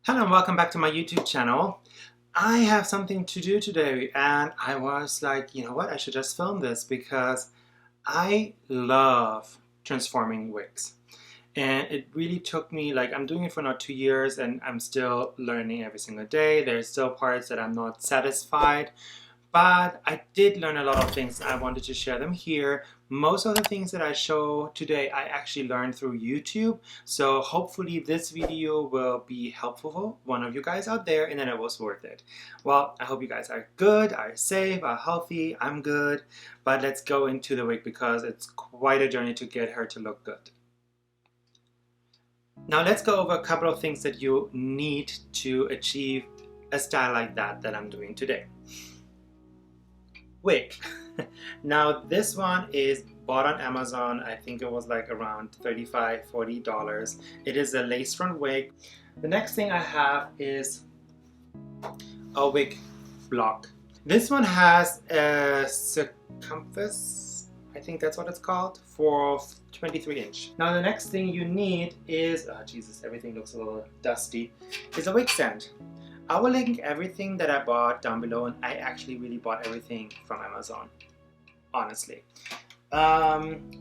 Hello and welcome back to my YouTube channel. I have something to do today and I was like, you know what, I should just film this because I love transforming wigs. And it really took me, like I'm doing it for now 2 years and I'm still learning every single day. There's still parts that I'm not satisfied. But I did learn a lot of things. I wanted to share them here. Most of the things that I show today I actually learned through YouTube. So hopefully this video will be helpful for one of you guys out there and then it was worth it. Well, I hope you guys are good, are safe, are healthy. I'm good. But let's go into the wig because it's quite a journey to get her to look good. Now let's go over a couple of things that you need to achieve a style like that I'm doing today. Wig. Now this one is bought on Amazon. I think it was like around $35–40. It is a lace front wig. The next thing I have is a wig block. This one has a circumference, I think that's what it's called, for 23 inch. Now the next thing you need is, oh Jesus, everything looks a little dusty, is a wig stand. I will link everything that I bought down below, and I actually really bought everything from Amazon, honestly.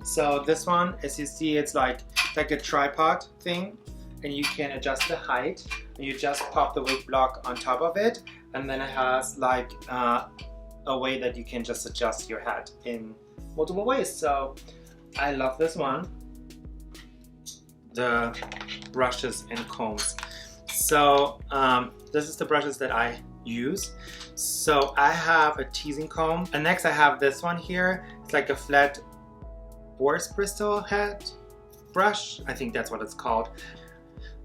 So this one, as you see, it's like a tripod thing, and you can adjust the height, and you just pop the wig block on top of it, and then it has like a way that you can just adjust your head in multiple ways. So I love this one. The brushes and combs. So this is the brushes that I use. So I have a teasing comb, and next I have this one here. It's like a flat Boris Bristol head brush. I think that's what it's called.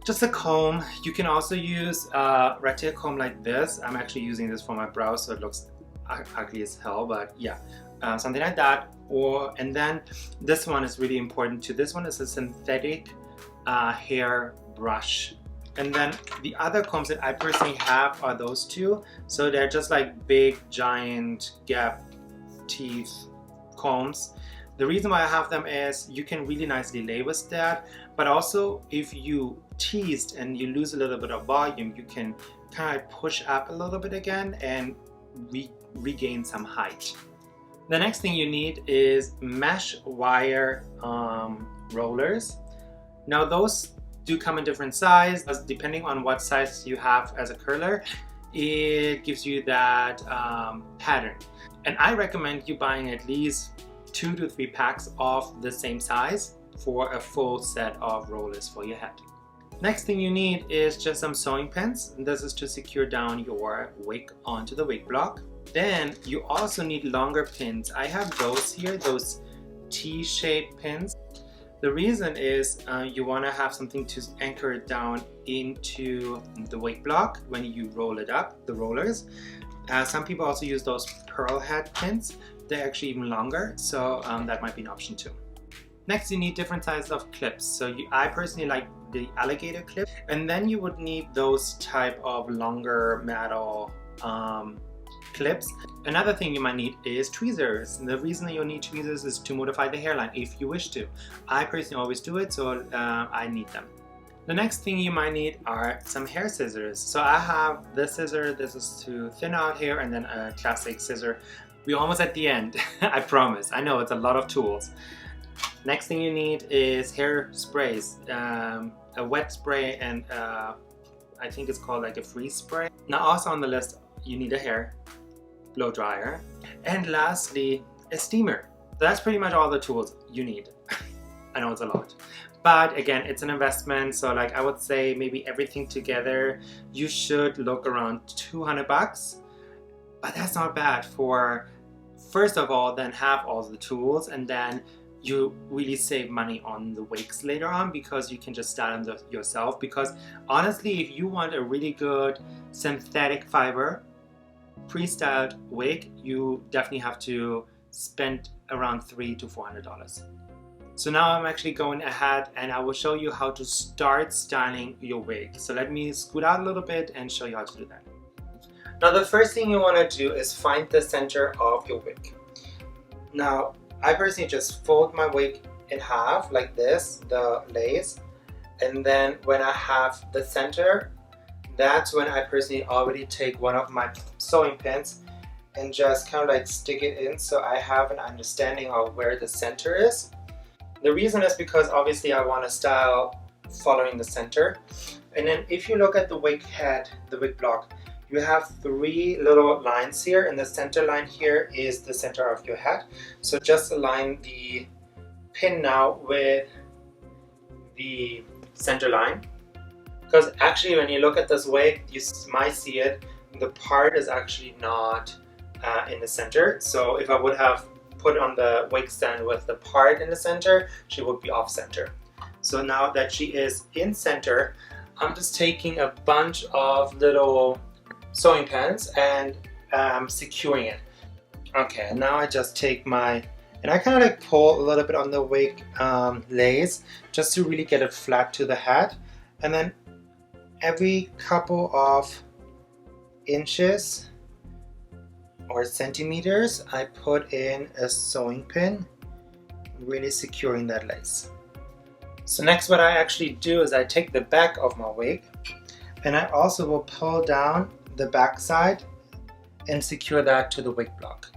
Just a comb. You can also use a rectangle comb like this. I'm actually using this for my brows, so it looks ugly as hell, but yeah, something like that. And then this one is really important too. This one is a synthetic hair brush. And then the other combs that I personally have are those two. So they're just like big, giant gap teeth combs. The reason why I have them is you can really nicely lay with that, but also if you teased and you lose a little bit of volume, you can kind of push up a little bit again and regain some height. The next thing you need is mesh wire rollers. Now those do come in different sizes. Depending on what size you have as a curler, it gives you that pattern. And I recommend you buying at least 2 to 3 packs of the same size for a full set of rollers for your head. Next thing you need is just some sewing pins. This is to secure down your wig onto the wig block. Then you also need longer pins. I have those here, those T-shaped pins. The reason is you want to have something to anchor it down into the wig block when you roll it up, the rollers. Some people also use those pearl head pins. They're actually even longer, so that might be an option too. Next, you need different sizes of clips. So I personally like the alligator clip, and then you would need those type of longer metal clips. Another thing you might need is tweezers. And the reason that you'll need tweezers is to modify the hairline if you wish to. I personally always do it, so I need them. The next thing you might need are some hair scissors. So I have this scissor. This is to thin out hair, and then a classic scissor. We're almost at the end, I promise. I know it's a lot of tools. Next thing you need is hair sprays, a wet spray, and I think it's called like a freeze spray. Now also on the list, you need a hair blow dryer, and lastly a steamer. That's pretty much all the tools you need. I know it's a lot, but again, it's an investment, so like I would say maybe everything together you should look around 200 bucks, but that's not bad for, first of all, then have all the tools, and then you really save money on the wigs later on because you can just style them yourself. Because honestly, if you want a really good synthetic fiber pre-styled wig, you definitely have to spend around $300 to $400. So now I'm actually going ahead and I will show you how to start styling your wig. So let me scoot out a little bit and show you how to do that. Now the first thing you want to do is find the center of your wig. Now I personally just fold my wig in half like this, the lace, and then when I have the center, that's when I personally already take one of my sewing pins and just kind of like stick it in so I have an understanding of where the center is. The reason is because obviously I want to style following the center. And then if you look at the wig head, the wig block, you have 3 little lines here, and the center line here is the center of your head. So just align the pin now with the center line, because actually when you look at this wig, you might see it, the part is actually not in the center. So if I would have put on the wig stand with the part in the center, she would be off center. So now that she is in center, I'm just taking a bunch of little sewing pins and securing it. Okay, now I just take my, and I kind of like pull a little bit on the wig lace just to really get it flat to the head. And then every couple of inches or centimeters, I put in a sewing pin, really securing that lace. So next what I actually do is I take the back of my wig and I also will pull down the back side and secure that to the wig block.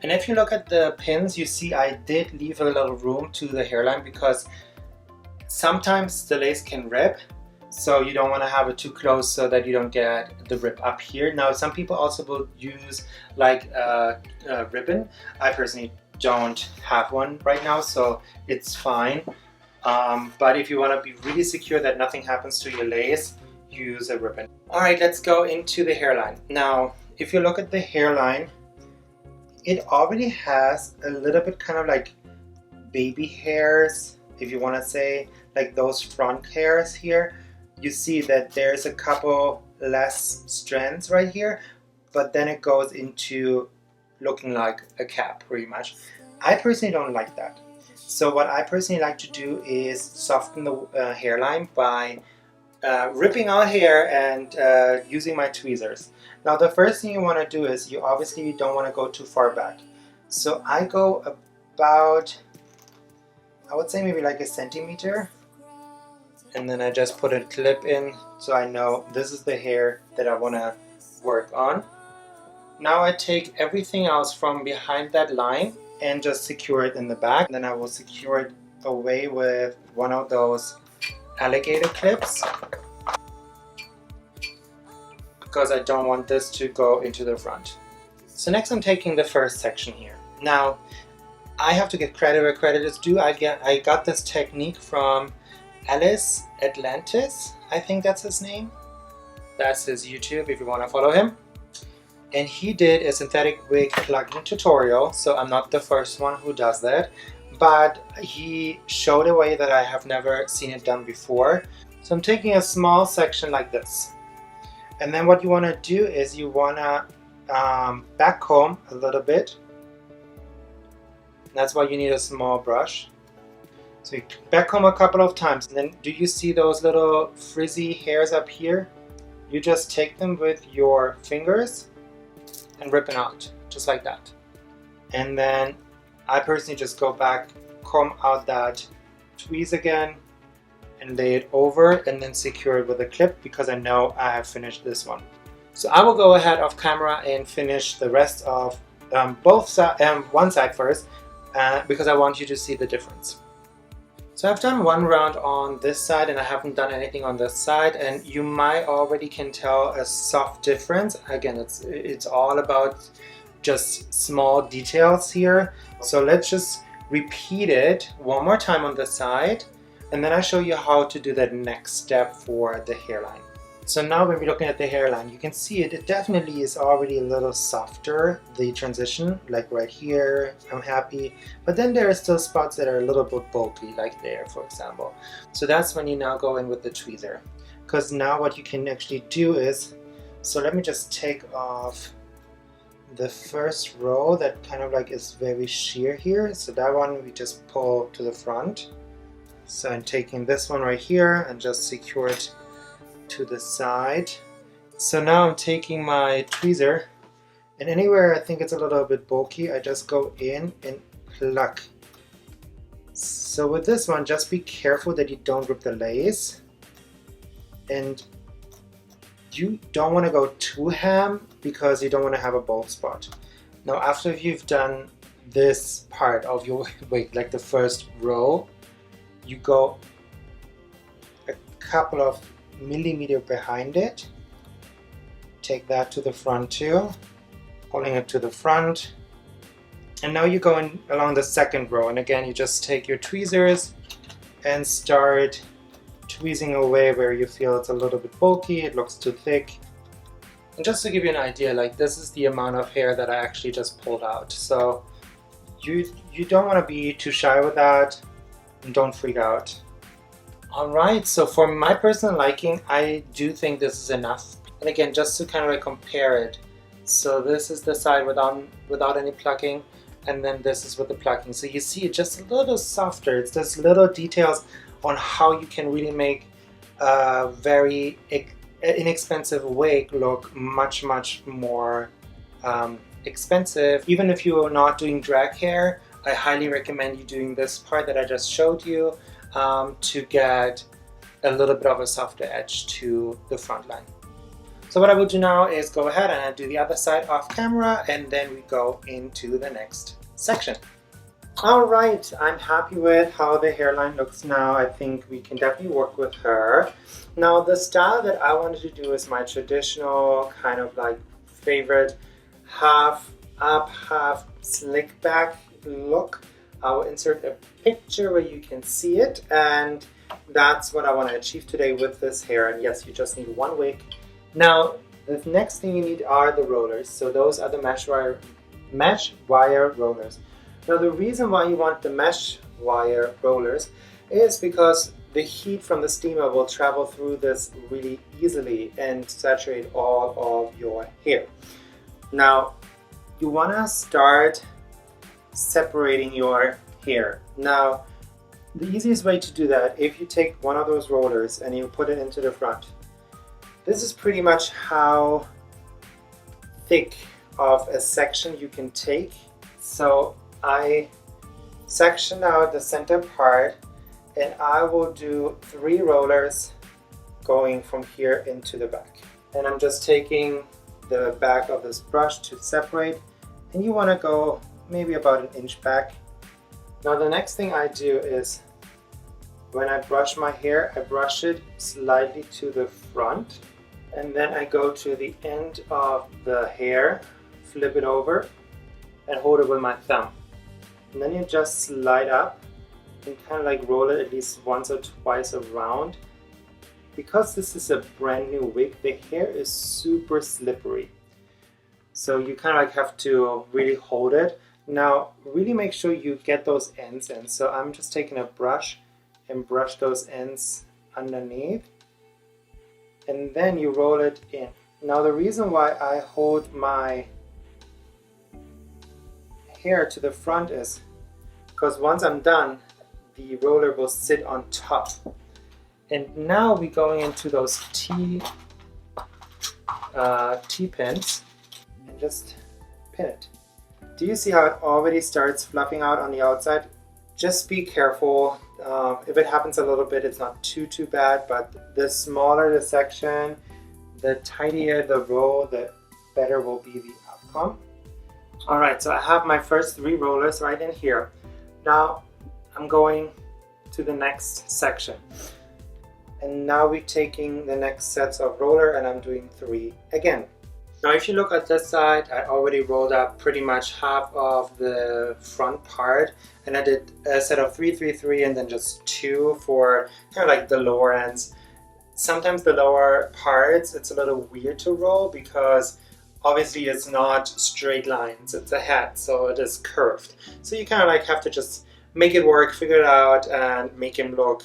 And if you look at the pins, you see I did leave a little room to the hairline because sometimes the lace can rip, so you don't want to have it too close so that you don't get the rip up here. Now some people also will use like a ribbon. I personally don't have one right now, so it's fine. But if you want to be really secure that nothing happens to your lace, use a ribbon. Alright, let's go into the hairline. Now if you look at the hairline, it already has a little bit kind of like baby hairs, if you want to say, like those front hairs here. You see that there's a couple less strands right here, but then it goes into looking like a cap pretty much. I personally don't like that. So what I personally like to do is soften the hairline by ripping out hair and using my tweezers. Now the first thing you want to do is you obviously don't want to go too far back. So I go about, I would say maybe like a centimeter, and then I just put a clip in so I know this is the hair that I want to work on. Now I take everything else from behind that line and just secure it in the back. Then I will secure it away with one of those alligator clips, because I don't want this to go into the front. So next I'm taking the first section here. Now I have to get credit where credit is due. I got this technique from Alice Atlantis, I think that's his name. That's his YouTube if you want to follow him. And he did a synthetic wig plugin tutorial, so I'm not the first one who does that, but he showed a way that I have never seen it done before. So I'm taking a small section like this. And then what you want to do is you want to back comb a little bit. That's why you need a small brush. So you back comb a couple of times, and then do you see those little frizzy hairs up here? You just take them with your fingers and rip it out, just like that. And then I personally just go back, comb out that tweeze again, and lay it over, and then secure it with a clip because I know I have finished this one. So I will go ahead off camera and finish the rest of one side first, because I want you to see the difference. So I've done one round on this side and I haven't done anything on this side, and you might already can tell a soft difference. Again, it's all about just small details here. So let's just repeat it one more time on this side, and then I show you how to do that next step for the hairline. So now when we're looking at the hairline, you can see it definitely is already a little softer, the transition, like right here, I'm happy. But then there are still spots that are a little bit bulky, like there, for example. So that's when you now go in with the tweezer. Because now what you can actually do is, so let me just take off the first row that kind of like is very sheer here. So that one we just pull to the front. So I'm taking this one right here and just secure it to the side. So now I'm taking my tweezer, and anywhere I think it's a little bit bulky, I just go in and pluck So with this one, just be careful that you don't rip the lace, and you don't want to go too ham because you don't want to have a bald spot. Now after you've done this part of your wig, like the first row, you go a couple of millimeters behind it. Take that to the front too, pulling it to the front. And now you're going along the second row, and again you just take your tweezers and start tweezing away where you feel it's a little bit bulky, it looks too thick. And just to give you an idea, like this is the amount of hair that I actually just pulled out. So you don't want to be too shy with that, and don't freak out. Alright, so for my personal liking, I do think this is enough. And again, just to kind of like compare it. So this is the side without any plucking, and then this is with the plucking. So you see it just a little softer. It's just little details on how you can really make a very inexpensive wig look much more expensive. Even if you are not doing drag hair, I highly recommend you doing this part that I just showed you to get a little bit of a softer edge to the front line. So what I will do now is go ahead and I do the other side off camera, and then we go into the next section. Alright, I'm happy with how the hairline looks now. I think we can definitely work with her. Now the style that I wanted to do is my traditional kind of like favorite half up, half slick back look. I will insert a picture where you can see it, and that's what I want to achieve today with this hair. And yes, you just need one wig. Now, the next thing you need are the rollers. So those are the mesh wire rollers. Now the reason why you want the mesh wire rollers is because the heat from the steamer will travel through this really easily and saturate all of your hair. Now, you want to start separating your hair. Now, the easiest way to do that, if you take one of those rollers and you put it into the front, this is pretty much how thick of a section you can take. So I section out the center part, and I will do 3 rollers going from here into the back. And I'm just taking the back of this brush to separate, and you want to go maybe about 1 inch back. Now the next thing I do is when I brush my hair, I brush it slightly to the front, and then I go to the end of the hair, flip it over, and hold it with my thumb. And then you just slide up and kind of like roll it at least once or twice around. Because this is a brand new wig, the hair is super slippery. So you kind of like have to really hold it. Now really make sure you get those ends in. So I'm just taking a brush and brush those ends underneath. And then you roll it in. Now the reason why I hold my hair to the front is because once I'm done, the roller will sit on top. And now we're going into those T-pins and just pin it. Do you see how it already starts fluffing out on the outside? Just be careful. If it happens a little bit, it's not too bad, but the smaller the section, the tidier the roll, the better will be the outcome. Alright, so I have my first 3 rollers right in here. Now I'm going to the next section. And now we're taking the next sets of roller, and I'm doing 3 again. Now if you look at this side, I already rolled up pretty much half of the front part, and I did a set of 3, 3, 3, and then just 2 for kind of like the lower ends. Sometimes the lower parts, it's a little weird to roll because obviously it's not straight lines, it's a hat, so it is curved. So you kind of like have to just make it work, figure it out, and make him look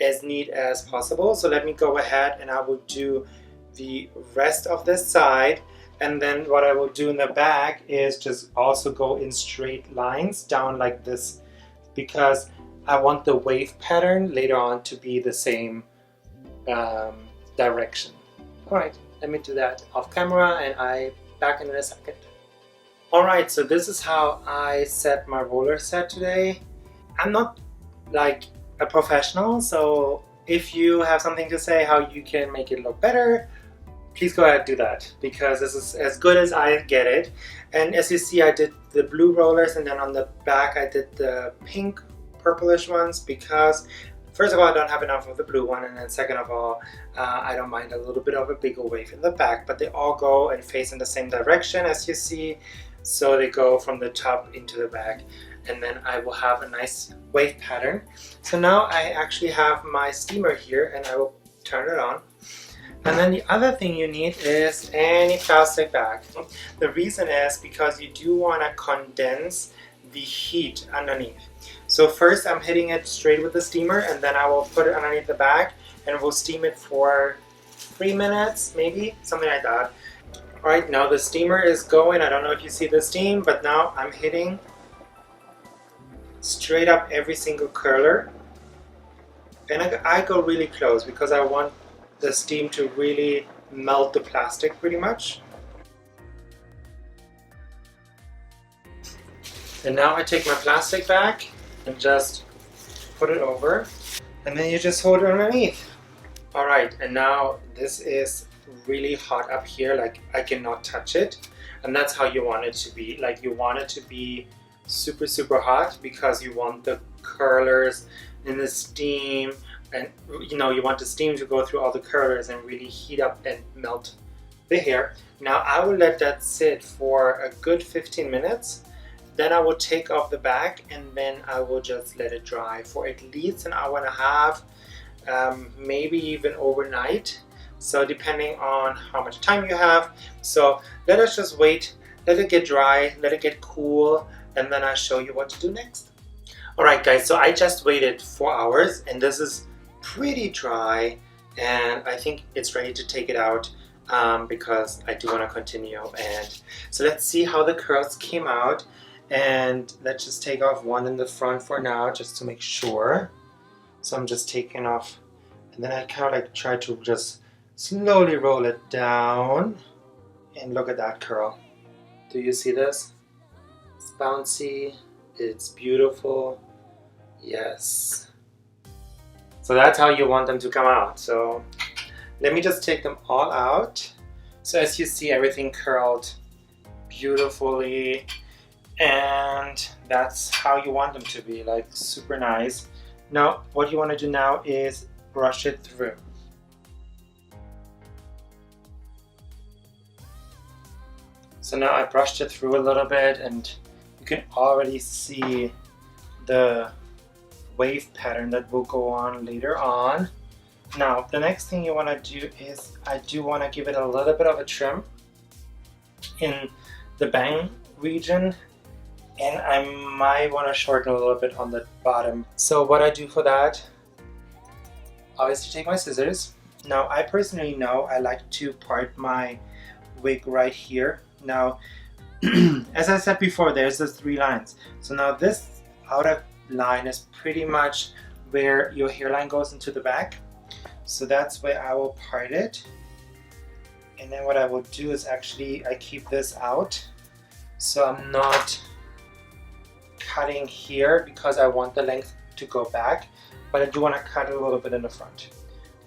as neat as possible. So let me go ahead and I will do the rest of this side, and then what I will do in the back is just also go in straight lines down like this, because I want the wave pattern later on to be the same direction. Alright, let me do that off camera, and I back in a second. Alright, so this is how I set my roller set today. I'm not like a professional, so if you have something to say how you can make it look better, please go ahead and do that, because this is as good as I get it. And as you see, I did the blue rollers, and then on the back I did the pink purplish ones, because first of all, I don't have enough of the blue one, and then second of all, I don't mind a little bit of a bigger wave in the back, but they all go and face in the same direction as you see, so they go from the top into the back, and then I will have a nice wave pattern. So now I actually have my steamer here, and I will turn it on. And then the other thing you need is any plastic bag. The reason is because you do want to condense the heat underneath. So first I'm hitting it straight with the steamer, and then I will put it underneath the bag and we'll steam it for 3 minutes, maybe, something like that. Alright, now the steamer is going. I don't know if you see the steam, but now I'm hitting straight up every single curler. And I go really close because I want the steam to really melt the plastic pretty much. And now I take my plastic bag and just put it over, and then you just hold it underneath. Alright, and now this is really hot up here, like I cannot touch it, and that's how you want it to be. Like, you want it to be super super hot because you want the curlers in the steam, and you know, you want the steam to go through all the curlers and really heat up and melt the hair. Now I will let that sit for a good 15 minutes. Then I will take off the bag, and then I will just let it dry for at least an hour and a half, maybe even overnight. So depending on how much time you have. So let us just wait, let it get dry, let it get cool, and then I'll show you what to do next. Alright guys, so I just waited 4 hours, and this is pretty dry, and I think it's ready to take it out, because I do want to continue. And so let's see how the curls came out, and let's just take off one in the front for now just to make sure. So I'm just taking off, and then I kind of like try to just slowly roll it down, and look at that curl. Do you see this? It's bouncy, it's beautiful. Yes. So that's how you want them to come out. So let me just take them all out. So as you see, everything curled beautifully, and that's how you want them to be, like super nice. Now what you want to do now is brush it through. So now I brushed it through a little bit, and you can already see the wave pattern that will go on later on. Now the next thing you want to do is, I do want to give it a little bit of a trim in the bang region, and I might want to shorten a little bit on the bottom. So what I do for that, obviously take my scissors. Now I personally know I like to part my wig right here. Now as I said before, there's the 3 lines. So now this outer line is pretty much where your hairline goes into the back. So that's where I will part it. And then what I will do is actually I keep this out. So I'm not cutting here because I want the length to go back, but I do want to cut a little bit in the front.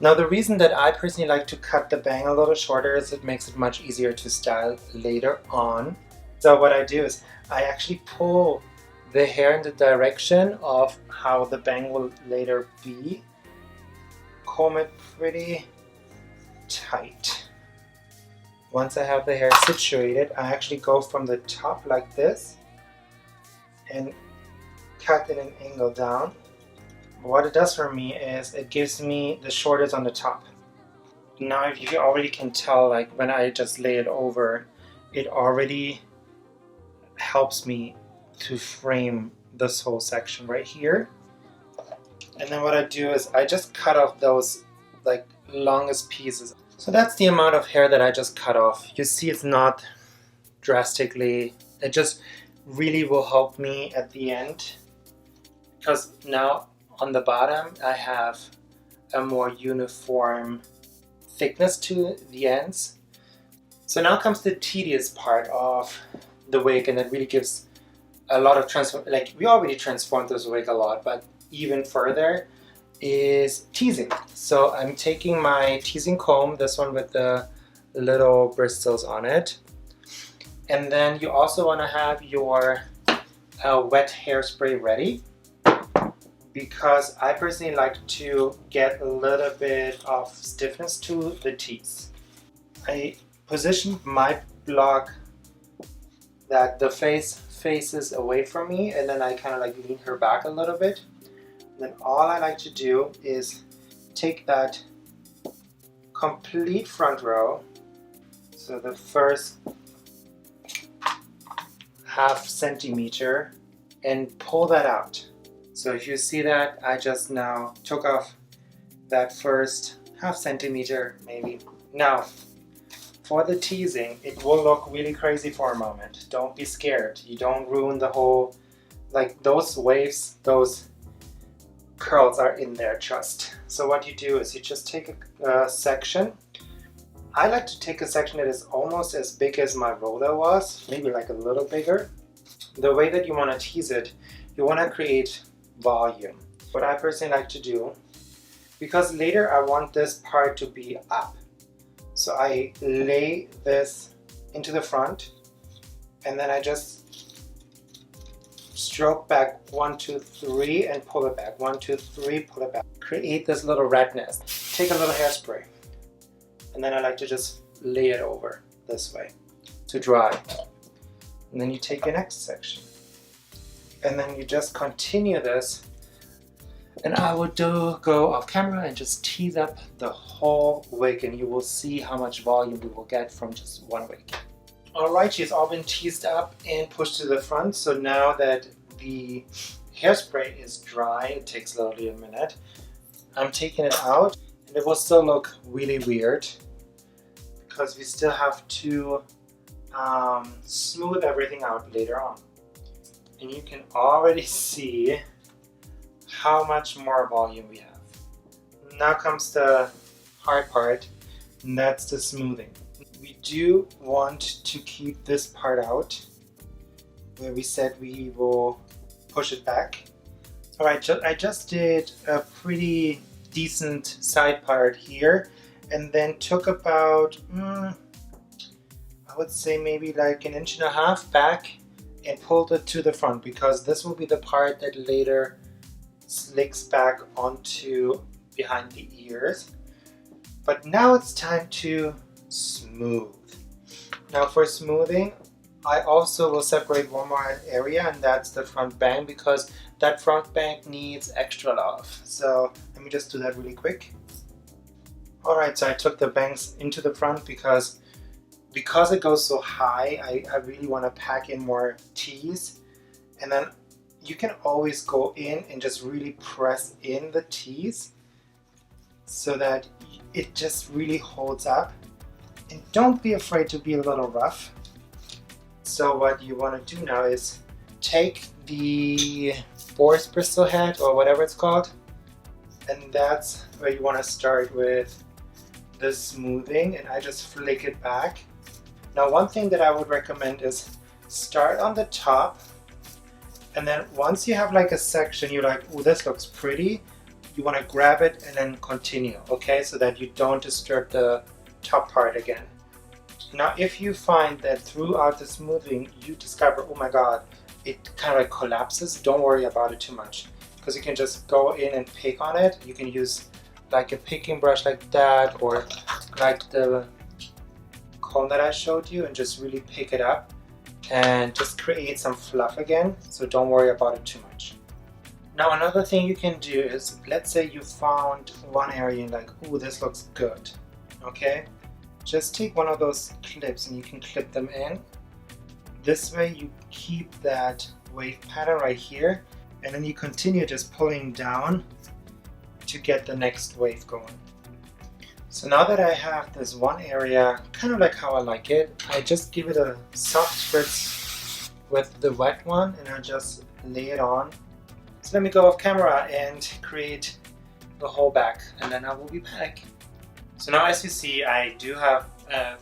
Now the reason that I personally like to cut the bang a little shorter is it makes it much easier to style later on. So what I do is I actually pull the hair in the direction of how the bang will later be. Comb it pretty tight. Once I have the hair situated, I actually go from the top like this and cut in an angle down. What it does for me is it gives me the shoulders on the top. Now if you already can tell, like when I just lay it over, it already helps me to frame this whole section right here. And then what I do is I just cut off those like longest pieces. So that's the amount of hair that I just cut off. You see, it's not drastically, it just really will help me at the end, because now on the bottom I have a more uniform thickness to the ends. So now comes the tedious part of the wig, and it really gives a lot of like we already transformed this wig a lot, but even further is teasing. So I'm taking my teasing comb, this one with the little bristles on it, and then you also want to have your wet hairspray ready, because I personally like to get a little bit of stiffness to the tease. I positioned my block that the face faces away from me, and then I kind of like lean her back a little bit. And then all I like to do is take that complete front row, so the first ½ centimeter, and pull that out. So if you see that, I just now took off that first ½ centimeter maybe. Now for the teasing, it will look really crazy for a moment. Don't be scared. You don't ruin the whole, like those waves, those curls are in there, trust. So what you do is you just take a section. I like to take a section that is almost as big as my roller was, maybe like a little bigger. The way that you want to tease it, you want to create volume. What I personally like to do, because later I want this part to be up. So I lay this into the front, and then I just stroke back 1, 2, 3 and pull it back. 1, 2, 3, pull it back. Create this little redness. Take a little hairspray, and then I like to just lay it over this way to dry. And then you take your next section, and then you just continue this. And I will go off camera and just tease up the whole wig, and you will see how much volume we will get from just one wig. Alright, she's all been teased up and pushed to the front. So now that the hairspray is dry, it takes literally a minute, I'm taking it out, and it will still look really weird because we still have to smooth everything out later on. And you can already see how much more volume we have. Now comes the hard part, and that's the smoothing. We do want to keep this part out where we said we will push it back. Alright, I just did a pretty decent side part here, and then took about, I would say maybe like 1.5 inches back and pulled it to the front, because this will be the part that later slicks back onto behind the ears. But now it's time to smooth. Now for smoothing, I also will separate one more area, and that's the front bang, because that front bang needs extra love. So let me just do that really quick. Alright, so I took the bangs into the front because it goes so high, I really want to pack in more tease. And then you can always go in and just really press in the tease so that it just really holds up. And don't be afraid to be a little rough. So what you want to do now is take the boar's bristle head, or whatever it's called, and that's where you want to start with the smoothing, and I just flick it back. Now one thing that I would recommend is start on the top, and then once you have like a section you're like, oh, this looks pretty, you want to grab it and then continue, okay, so that you don't disturb the top part again. Now if you find that throughout the smoothing you discover, oh my god, it kind of like collapses, don't worry about it too much, because you can just go in and pick on it. You can use like a picking brush like that, or like the comb that I showed you, and just really pick it up and just create some fluff again, so don't worry about it too much. Now another thing you can do is, let's say you found one area and like, oh, this looks good, okay? Just take one of those clips and you can clip them in. This way you keep that wave pattern right here, and then you continue just pulling down to get the next wave going. So now that I have this one area kind of like how I like it, I just give it a soft spritz with the wet one, and I just lay it on. So let me go off camera and create the whole back, and then I will be back. So now as you see, I do have a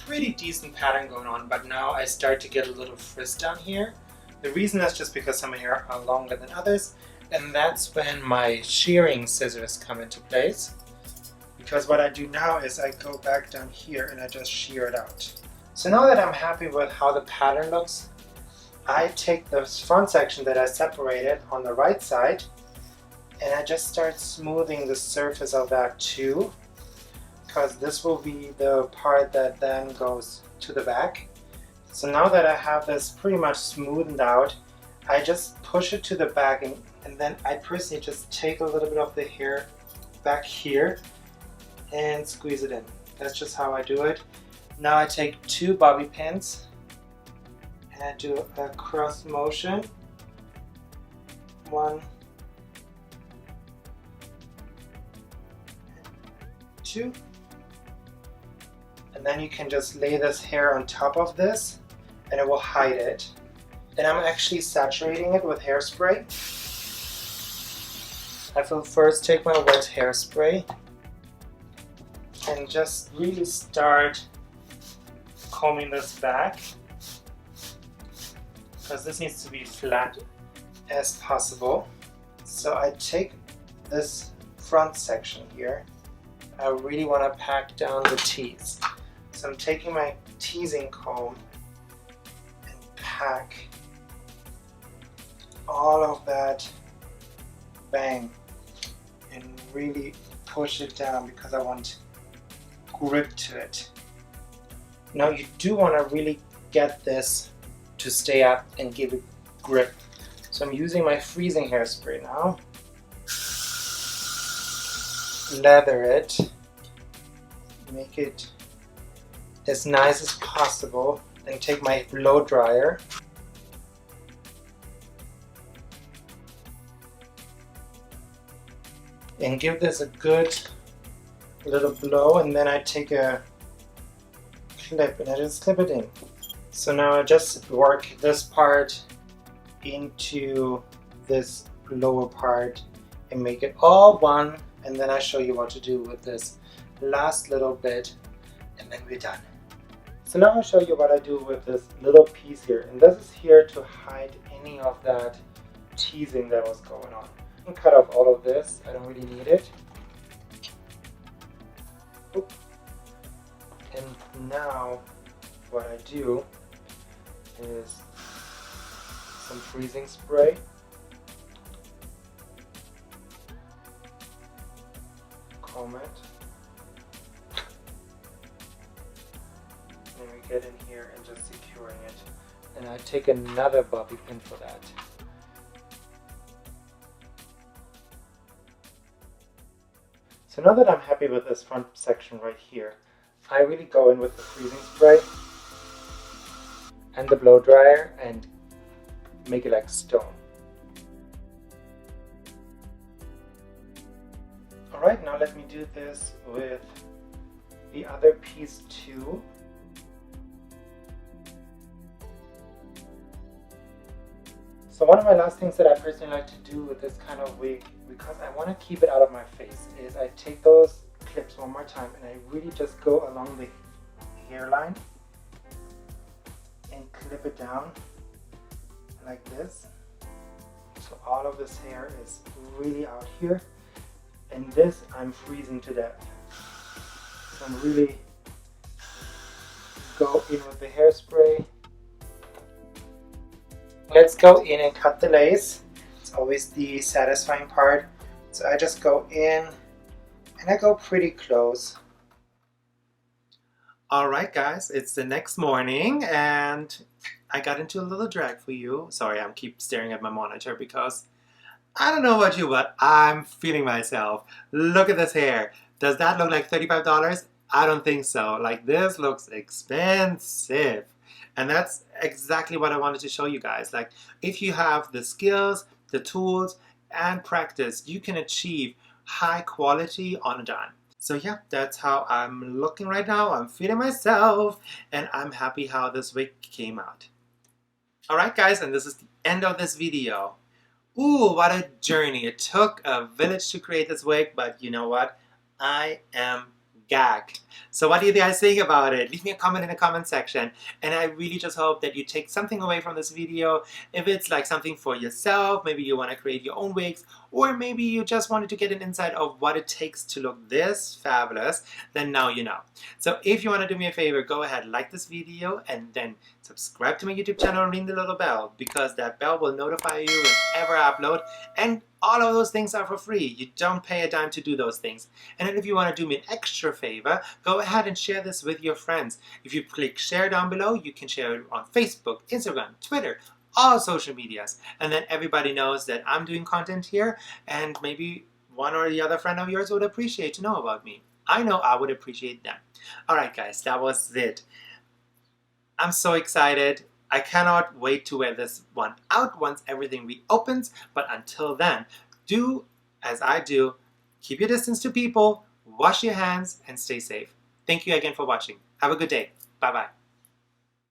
pretty decent pattern going on, but now I start to get a little frizz down here. The reason is just because some hair are longer than others, and that's when my shearing scissors come into place. Because what I do now is I go back down here and I just shear it out. So now that I'm happy with how the pattern looks, I take the front section that I separated on the right side and I just start smoothing the surface of that too, because this will be the part that then goes to the back. So now that I have this pretty much smoothed out, I just push it to the back and then I personally just take a little bit of the hair back here and squeeze it in. That's just how I do it. Now I take 2 bobby pins and I do a cross motion. 1, 2. And then you can just lay this hair on top of this and it will hide it. And I'm actually saturating it with hairspray. I will first take my wet hairspray and just really start combing this back, because this needs to be flat as possible. So I take this front section here. I really want to pack down the tease. So I'm taking my teasing comb and pack all of that bang and really push it down because I want grip to it. Now you do want to really get this to stay up and give it grip. So I'm using my freezing hairspray now. Lather it, make it as nice as possible, and take my blow dryer and give this a good little blow, and then I take a clip and I just clip it in. So now I just work this part into this lower part and make it all one, and then I show you what to do with this last little bit and then we're done. So now I'll show you what I do with this little piece here, and this is here to hide any of that teasing that was going on. I can cut off all of this, I don't really need it. Oop. And now what I do is some freezing spray. Comb it. And we get in here and just securing it. And I take another bobby pin for that. So now that I'm happy with this front section right here, I really go in with the freezing spray and the blow dryer and make it like stone. Alright, now let me do this with the other piece too. So one of my last things that I personally like to do with this kind of wig, because I want to keep it out of my face, is I take those clips one more time and I really just go along the hairline and clip it down like this. So all of this hair is really out here, and this I'm freezing to death. So I'm really go in with the hairspray. Let's go in and cut the lace. It's always the satisfying part. So I just go in and I go pretty close. Alright guys, it's the next morning and I got into a little drag for you. Sorry, I'm keep staring at my monitor because I don't know about you, but I'm feeling myself. Look at this hair. Does that look like $35? I don't think so. Like, this looks expensive. And that's exactly what I wanted to show you guys. Like, if you have the skills, the tools, and practice, you can achieve high quality on a dime. So yeah, that's how I'm looking right now. I'm feeling myself, and I'm happy how this wig came out. Alright guys, and this is the end of this video. Ooh, what a journey. It took a village to create this wig, but you know what? I am gag. So what do you guys think about it? Leave me a comment in the comment section. And I really just hope that you take something away from this video. If it's like something for yourself, maybe you want to create your own wigs, or maybe you just wanted to get an insight of what it takes to look this fabulous, then now you know. So if you want to do me a favor, go ahead, like this video, and then subscribe to my YouTube channel and ring the little bell, because that bell will notify you whenever I upload. And all of those things are for free. You don't pay a dime to do those things. And then if you want to do me an extra favor, go ahead and share this with your friends. If you click share down below, you can share it on Facebook, Instagram, Twitter, all social medias. And then everybody knows that I'm doing content here, and maybe one or the other friend of yours would appreciate to know about me. I know I would appreciate them. Alright guys, that was it. I'm so excited. I cannot wait to wear this one out once everything reopens. But until then, do as I do. Keep your distance to people, wash your hands, and stay safe. Thank you again for watching. Have a good day. Bye-bye.